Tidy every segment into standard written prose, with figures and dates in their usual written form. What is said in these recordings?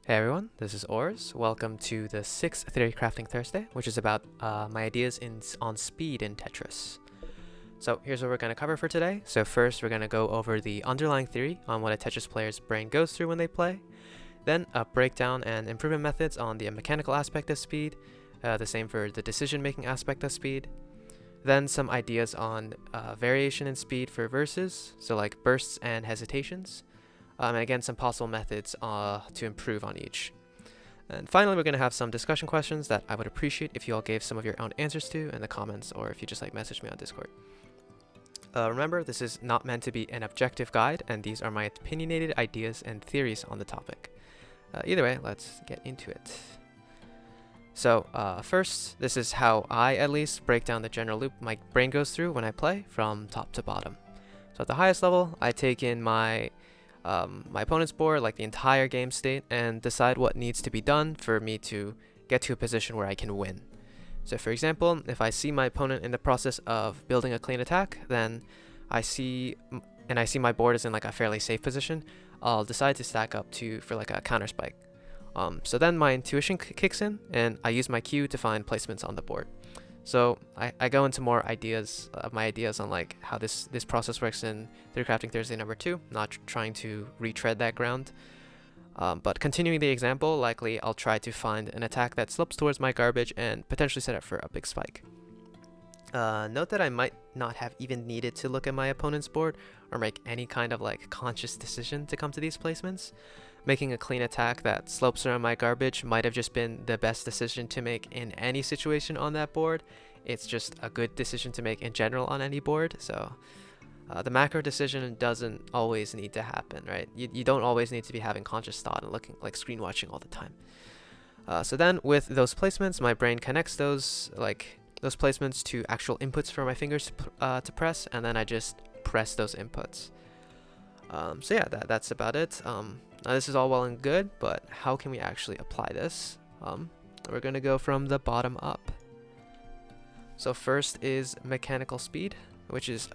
Hey everyone, this is Ors. Welcome to the 6th Theorycrafting Thursday, which is about my ideas on speed in Tetris. So here's what we're going to cover for today. So first we're going to go over the underlying theory on what a Tetris player's brain goes through when they play. Then a breakdown and improvement methods on the mechanical aspect of speed, the same for the decision-making aspect of speed. Then some ideas on variation in speed for verses, so like bursts and hesitations. And again, some possible methods to improve on each. And finally, we're going to have some discussion questions that I would appreciate if you all gave some of your own answers to in the comments, or if you just message me on Discord. Remember, this is not meant to be an objective guide, and these are my opinionated ideas and theories on the topic. Either way, let's get into it. So first, this is how I at least break down the general loop my brain goes through when I play from top to bottom. So at the highest level, I take in my opponent's board, like the entire game state, and decide what needs to be done for me to get to a position where I can win. So for example, if I see my opponent in the process of building a clean attack, then I see my board is in like a fairly safe position, I'll decide to stack up for like a counter spike. So then my intuition kicks in, and I use my cue to find placements on the board. So I go into more ideas on like how this process works in Theorycrafting Thursday number 2, not trying to retread that ground. But continuing the example, likely I'll try to find an attack that slopes towards my garbage and potentially set up for a big spike. Note that I might not have even needed to look at my opponent's board or make any kind of like conscious decision to come to these placements. Making a clean attack that slopes around my garbage might have just been the best decision to make in any situation on that board. It's just a good decision to make in general on any board. So the macro decision doesn't always need to happen, right? You don't always need to be having conscious thought and looking like screen watching all the time. So then with those placements, my brain connects those placements to actual inputs for my fingers to press, and then I just press those inputs. So yeah, that's about it. Now this is all well and good, but how can we actually apply this? We're going to go from the bottom up. So first is mechanical speed, which is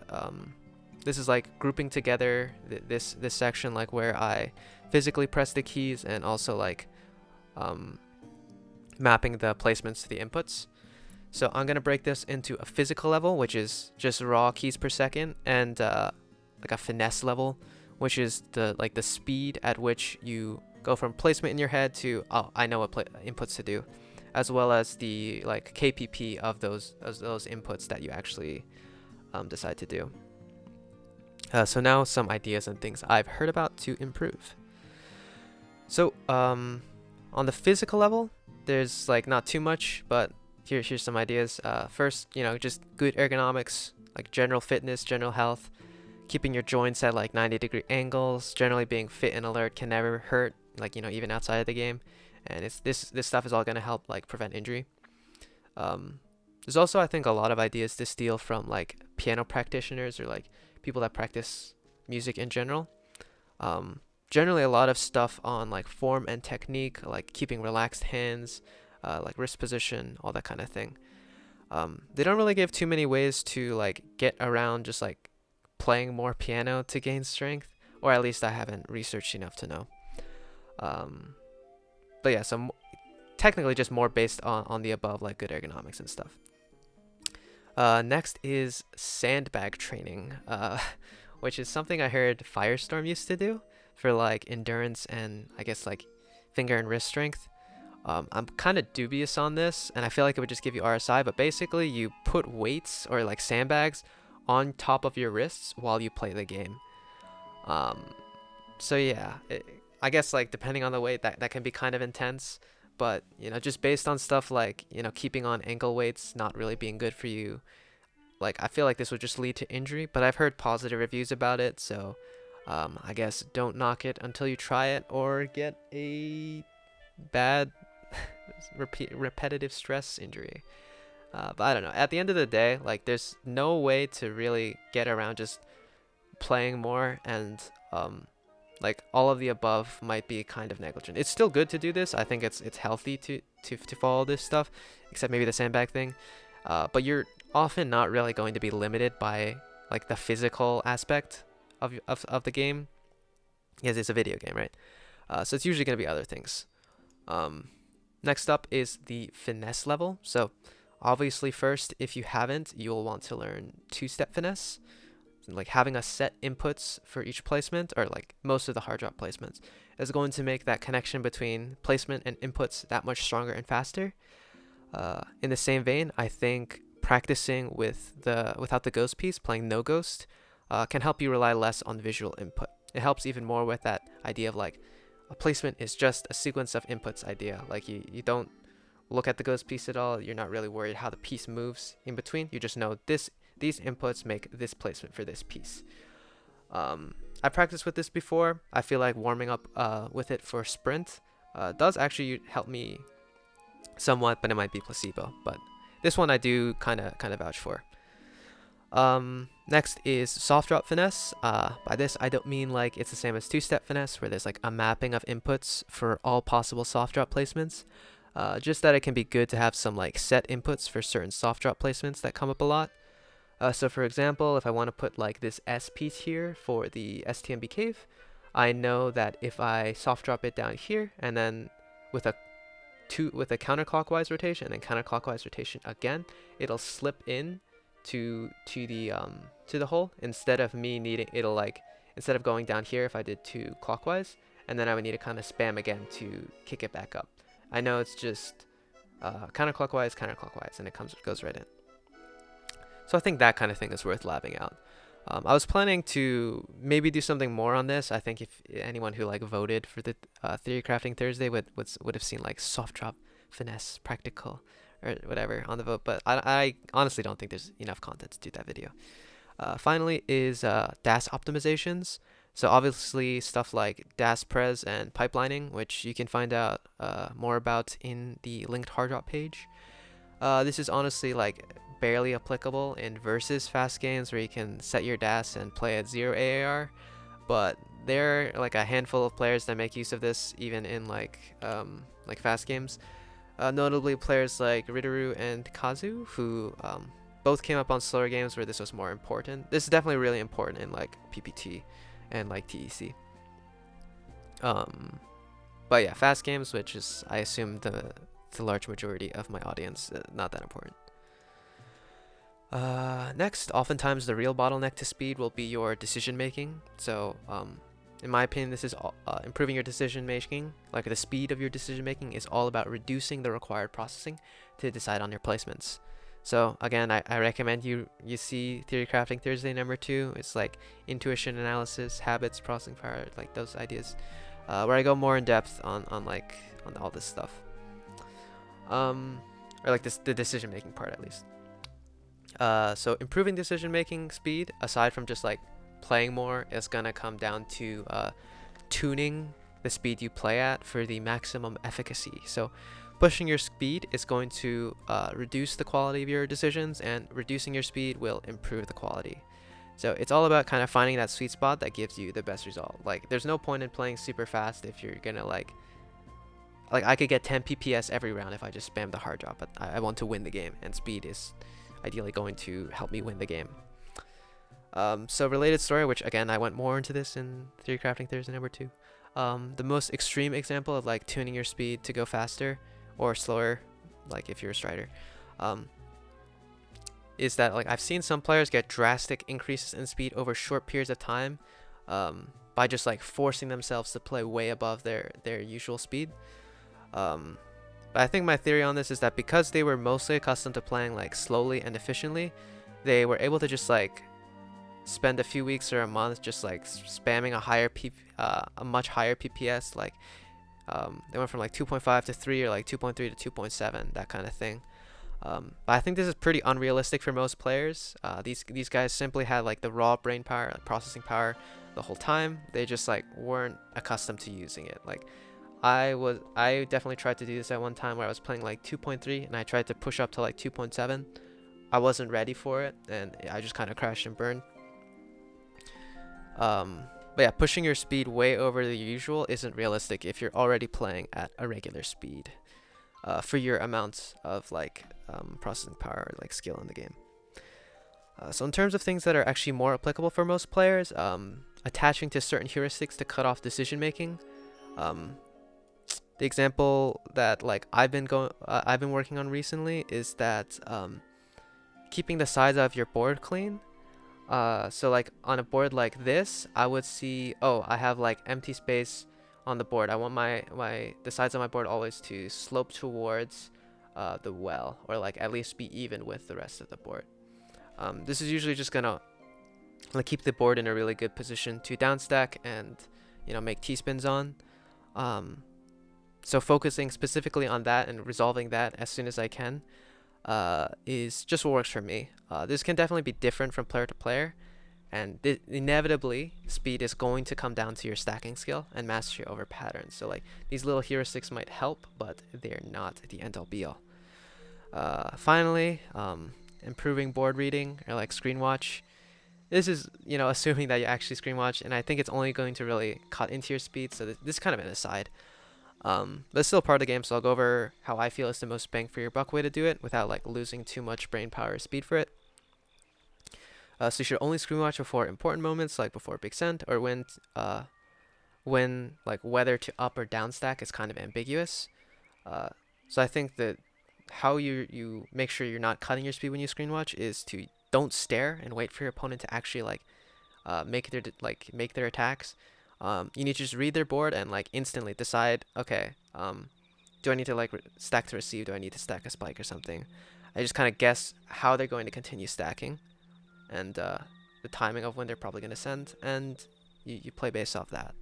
this is like grouping together this section, like where I physically press the keys and also like mapping the placements to the inputs. So I'm going to break this into a physical level, which is just raw keys per second, and like a finesse level, which is the speed at which you go from placement in your head to I know what inputs to do, as well as the like KPP of those inputs that you actually decide to do. So now some ideas and things I've heard about to improve. So on the physical level, there's like not too much, but here's some ideas. First, just good ergonomics, like general fitness, general health. Keeping your joints at like 90-degree angles, generally being fit and alert can never hurt, like even outside of the game, and this stuff is all going to help like prevent injury. There's also, I think, a lot of ideas to steal from like piano practitioners or like people that practice music in general. Generally a lot of stuff on like form and technique, like keeping relaxed hands, like wrist position, all that kind of thing. They don't really give too many ways to like get around just like playing more piano to gain strength, or at least I haven't researched enough to know. But yeah, so technically just more based on the above, like good ergonomics and stuff. Next is sandbag training, which is something I heard Firestorm used to do for like endurance and I guess like finger and wrist strength. I'm kind of dubious on this, and I feel like it would just give you RSI, but basically you put weights or like sandbags on top of your wrists while you play the game. So yeah, I guess like depending on the weight, that can be kind of intense, but just based on stuff like keeping on ankle weights not really being good for you, like I feel like this would just lead to injury, but I've heard positive reviews about it, so I guess don't knock it until you try it or get a bad repetitive stress injury. But I don't know. At the end of the day, like there's no way to really get around just playing more, and like all of the above might be kind of negligent. It's still good to do this. I think it's healthy to follow this stuff, except maybe the sandbag thing. But you're often not really going to be limited by like the physical aspect of the game, because it's a video game, right? So it's usually going to be other things. Next up is the finesse level. So obviously first, if you haven't, you'll want to learn two-step finesse. Like having a set inputs for each placement, or like most of the hard drop placements, is going to make that connection between placement and inputs that much stronger and faster. In the same vein, I think practicing without the ghost piece, playing no ghost, can help you rely less on visual input. It helps even more with that idea of like a placement is just a sequence of inputs idea. Like you don't look at the ghost piece at all. You're not really worried how the piece moves in between. You just know these inputs make this placement for this piece. I practiced with this before. I feel like warming up with it for sprint does actually help me somewhat, but it might be placebo. But this one I do kind of vouch for. Next is soft drop finesse. By this I don't mean like it's the same as two-step finesse where there's like a mapping of inputs for all possible soft drop placements. Just that it can be good to have some like set inputs for certain soft drop placements that come up a lot. So for example, if I want to put like this S piece here for the STMB cave, I know that if I soft drop it down here and then with a counterclockwise rotation and counterclockwise rotation again, it'll slip in to the hole instead of me needing instead of going down here if I did two clockwise, and then I would need to kind of spam again to kick it back up. I know it's just counterclockwise, and it goes right in. So I think that kind of thing is worth labbing out. I was planning to maybe do something more on this. I think if anyone who like voted for the Theorycrafting Thursday would have seen like soft drop finesse practical or whatever on the vote, but I honestly don't think there's enough content to do that video. Finally is DAS optimizations. So obviously stuff like DAS pres and pipelining, which you can find out more about in the linked hard drop page. This is honestly like barely applicable in versus fast games where you can set your DAS and play at 0 AAR, but there are like a handful of players that make use of this even in like fast games. Notably players like Riduru and Kazu, who both came up on slower games where this was more important. This is definitely really important in like PPT and like TEC. But yeah, fast games, which is I assume the large majority of my audience, not that important. Next, oftentimes the real bottleneck to speed will be your decision making. So in my opinion, this is improving your decision making. Like the speed of your decision making is all about reducing the required processing to decide on your placements. So again, I recommend you see Theorycrafting Thursday number 2. It's like intuition analysis, habits, processing power, like those ideas, where I go more in depth on all this stuff. Or like the decision making part at least. So improving decision making speed, aside from just like playing more, is gonna come down to tuning the speed you play at for the maximum efficacy. So pushing your speed is going to reduce the quality of your decisions, and reducing your speed will improve the quality. So it's all about kind of finding that sweet spot that gives you the best result. Like there's no point in playing super fast if you're gonna like I could get 10 PPS every round if I just spam the hard drop, but I want to win the game, and speed is ideally going to help me win the game. So related story, which again I went more into this in Theorycrafting Thursday number 2. The most extreme example of like tuning your speed to go faster or slower, like if you're a strider, is that like I've seen some players get drastic increases in speed over short periods of time by just like forcing themselves to play way above their usual speed. But I think my theory on this is that because they were mostly accustomed to playing like slowly and efficiently, they were able to just like spend a few weeks or a month just like spamming a much higher PPS. Like they went from like 2.5 to 3 or like 2.3 to 2.7, that kind of thing. But I think this is pretty unrealistic for most players. These guys simply had like the raw brain power, like processing power the whole time. They just like weren't accustomed to using it. Like I definitely tried to do this at one time where I was playing like 2.3 and I tried to push up to like 2.7. I wasn't ready for it and I just kind of crashed and burned. But yeah, pushing your speed way over the usual isn't realistic if you're already playing at a regular speed for your amounts of like processing power, like skill in the game. So in terms of things that are actually more applicable for most players, attaching to certain heuristics to cut off decision making. The example that like I've been working on recently is that keeping the sides of your board clean. So like on a board like this, I would see, oh, I have like empty space on the board. I want the sides of my board always to slope towards the well, or like at least be even with the rest of the board. This is usually just gonna like keep the board in a really good position to downstack and make T-spins on. So focusing specifically on that and resolving that as soon as I can is just what works for me. This can definitely be different from player to player, and inevitably speed is going to come down to your stacking skill and mastery over patterns. So like these little heuristics might help, but they're not the end all be all. Finally, improving board reading or like screen watch. This is assuming that you actually screen watch, and I think it's only going to really cut into your speed, so this is kind of an aside. But it's still part of the game, so I'll go over how I feel is the most bang for your buck way to do it without like losing too much brain power or speed for it. So you should only screen watch before important moments, like before big send, or when like whether to up or down stack is kind of ambiguous. So I think that how you make sure you're not cutting your speed when you screen watch is to don't stare and wait for your opponent to actually like make their attacks. You need to just read their board and like instantly decide, okay, do I need to like stack to receive? Do I need to stack a spike or something? I just kind of guess how they're going to continue stacking, and the timing of when they're probably going to send, and you play based off that.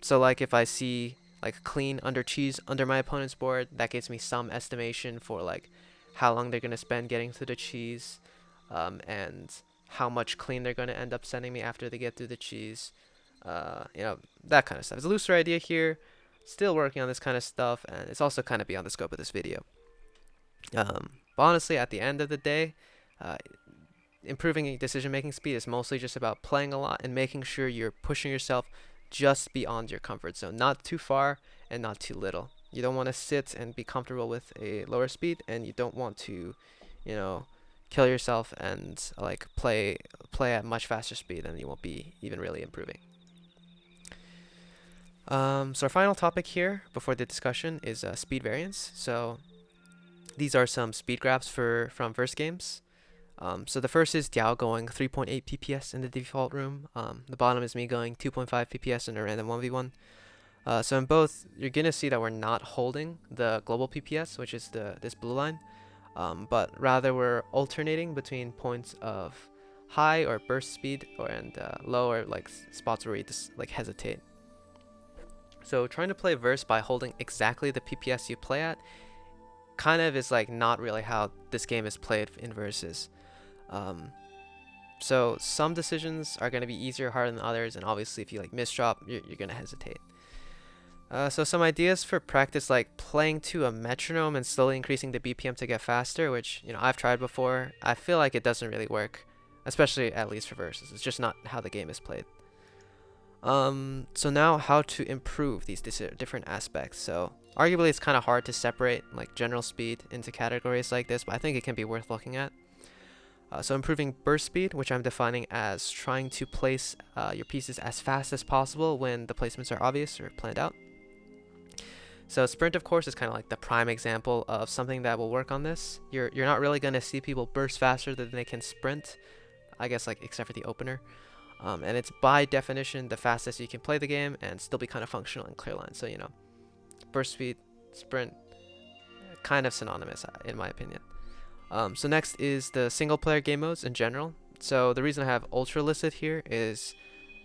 So like if I see like clean under cheese under my opponent's board, that gives me some estimation for like how long they're going to spend getting to the cheese, and how much clean they're going to end up sending me after they get through the cheese. That kind of stuff. It's a looser idea here. Still working on this kind of stuff, and it's also kind of beyond the scope of this video. But honestly, at the end of the day, improving decision-making speed is mostly just about playing a lot and making sure you're pushing yourself just beyond your comfort zone. Not too far and not too little. You don't want to sit and be comfortable with a lower speed, and you don't want to, kill yourself and like play at much faster speed, and you won't be even really improving. So our final topic here before the discussion is speed variance. So these are some speed graphs from verse games. So the first is Diao going 3.8 PPS in the default room. The bottom is me going 2.5 PPS in a random 1v1. So in both, you're gonna see that we're not holding the global PPS, which is this blue line, but rather we're alternating between points of high or burst speed and low or like spots where you just like hesitate. So trying to play verse by holding exactly the PPS you play at kind of is like not really how this game is played in verses. So some decisions are going to be easier or harder than others, and obviously if you like misdrop, you're going to hesitate. So some ideas for practice, like playing to a metronome and slowly increasing the BPM to get faster, which I've tried before. I feel like it doesn't really work, especially at least for verses. It's just not how the game is played. So now how to improve these different aspects. So arguably it's kind of hard to separate like general speed into categories like this, but I think it can be worth looking at. So improving burst speed, which I'm defining as trying to place your pieces as fast as possible when the placements are obvious or planned out. So sprint, of course, is kind of like the prime example of something that will work on this. You're not really going to see people burst faster than they can sprint, I guess, like except for the opener. And it's by definition the fastest you can play the game and still be kind of functional in clear line. So burst speed, sprint, kind of synonymous in my opinion. So next is the single player game modes in general. So the reason I have ultra listed here is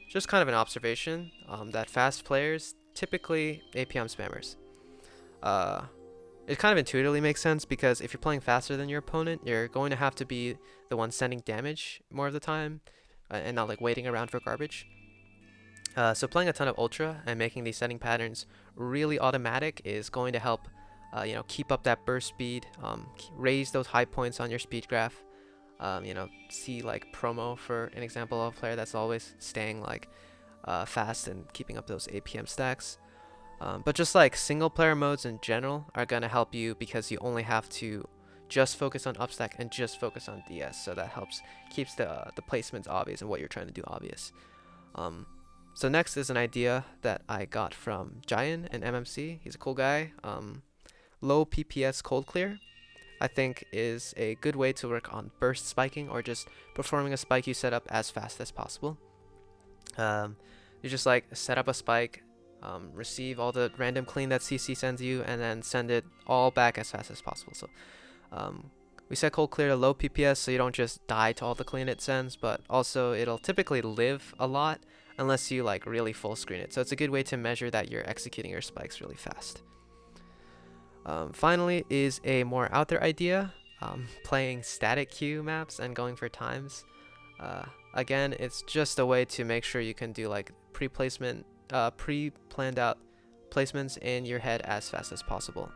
just kind of an observation that fast players typically APM spammers. It kind of intuitively makes sense because if you're playing faster than your opponent, you're going to have to be the one sending damage more of the time and not like waiting around for garbage. So playing a ton of ultra and making these setting patterns really automatic is going to help keep up that burst speed, raise those high points on your speed graph. See like promo for an example of a player that's always staying like fast and keeping up those APM stacks. But just like single player modes in general are gonna help you because you only have to just focus on upstack and just focus on DS, so that keeps the placements obvious and what you're trying to do obvious. So next is an idea that I got from Giant and MMC. He's a cool guy. Low PPS cold clear, I think, is a good way to work on burst spiking, or just performing a spike you set up as fast as possible. You just like set up a spike, receive all the random clean that CC sends you, and then send it all back as fast as possible. So we set cold clear to low PPS so you don't just die to all the clean it sends, but also it'll typically live a lot unless you like really full screen it. So it's a good way to measure that you're executing your spikes really fast. Finally is a more out there idea, playing static queue maps and going for times. Again, it's just a way to make sure you can do like pre-planned out placements in your head as fast as possible.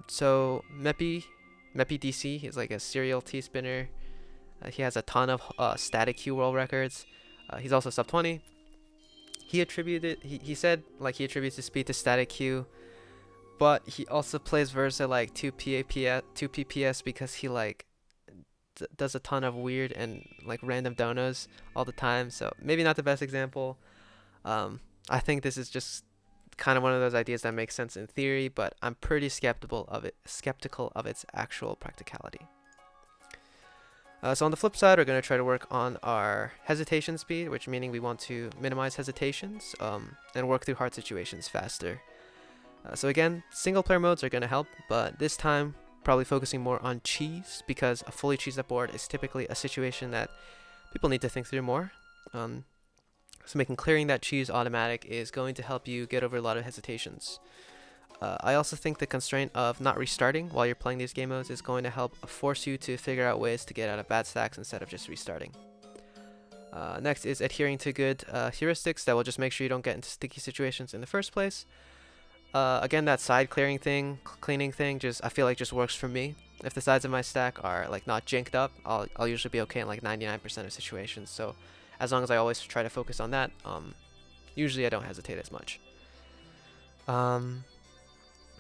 So Meppy DC, he's like a serial T-spinner. He has a ton of static queue world records. He's also sub 20. He said like he attributes his speed to static queue, but he also plays Versa like 2 PPS because he like does a ton of weird and like random donos all the time. So maybe not the best example. I think this is just kind of one of those ideas that makes sense in theory, but I'm pretty skeptical of its actual practicality. So on the flip side, we're going to try to work on our hesitation speed, which meaning we want to minimize hesitations and work through hard situations faster. So again, single player modes are going to help, but this time probably focusing more on cheese, because a fully cheesed up board is typically a situation that people need to think through more. So making clearing that cheese automatic is going to help you get over a lot of hesitations. I also think the constraint of not restarting while you're playing these game modes is going to help force you to figure out ways to get out of bad stacks instead of just restarting. Next is adhering to good heuristics that will just make sure you don't get into sticky situations in the first place. Again, that side clearing thing, cleaning thing, I feel like just works for me. If the sides of my stack are like not jinked up, I'll usually be okay in like 99% of situations. So as long as I always try to focus on that, usually I don't hesitate as much.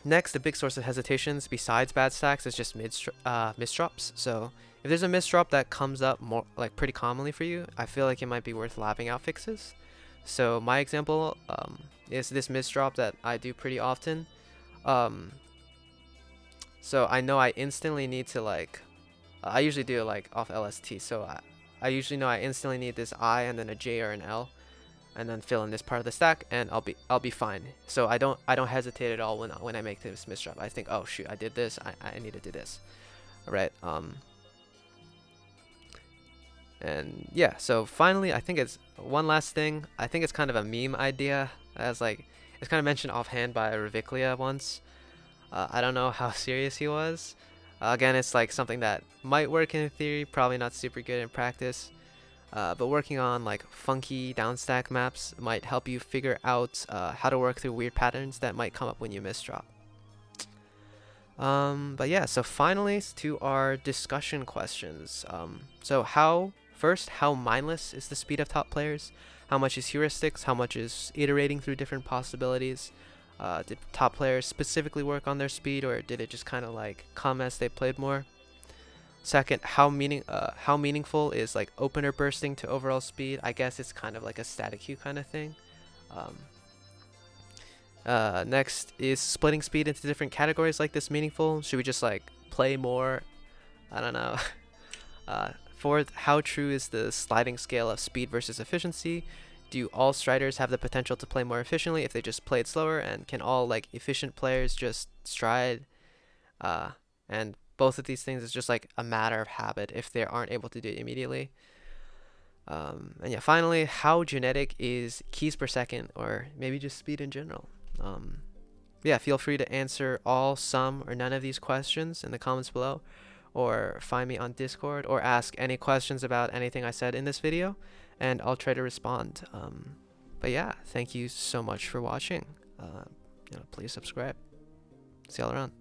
Next, a big source of hesitations besides bad stacks is just misdrops. So if there's a misdrop that comes up more like pretty commonly for you, I feel like it might be worth lapping out fixes. So my example is this misdrop that I do pretty often. So I know I instantly need to like, I usually do it like off LST. So I usually know I instantly need this I and then a J or an L, and then fill in this part of the stack, and I'll be fine. So I don't hesitate at all when I make this misdrop. I think, oh shoot, I did this. I need to do this. All right. And yeah, so finally, I think it's one last thing. I think it's kind of a meme idea, as like it's kind of mentioned offhand by Raviclia once. I don't know how serious he was. Again, it's like something that might work in theory, probably not super good in practice. But working on like funky downstack maps might help you figure out how to work through weird patterns that might come up when you misdrop. But yeah, so finally to our discussion questions. So how mindless is the speed of top players? How much is heuristics? How much is iterating through different possibilities? Did top players specifically work on their speed, or did it just kind of like come as they played more? Second, how meaningful is like opener bursting to overall speed? I guess it's kind of like a static queue kind of thing. Next, is splitting speed into different categories like this meaningful? Should we just like play more? I don't know. Fourth, how true is the sliding scale of speed versus efficiency? Do all striders have the potential to play more efficiently if they just played slower? And can all like efficient players just stride? And both of these things is just like a matter of habit if they aren't able to do it immediately. And yeah, finally, how genetic is keys per second, or maybe just speed in general? Yeah, feel free to answer all, some, or none of these questions in the comments below, or find me on Discord, or ask any questions about anything I said in this video, and I'll try to respond. But yeah, thank you so much for watching. Please subscribe. See y'all around.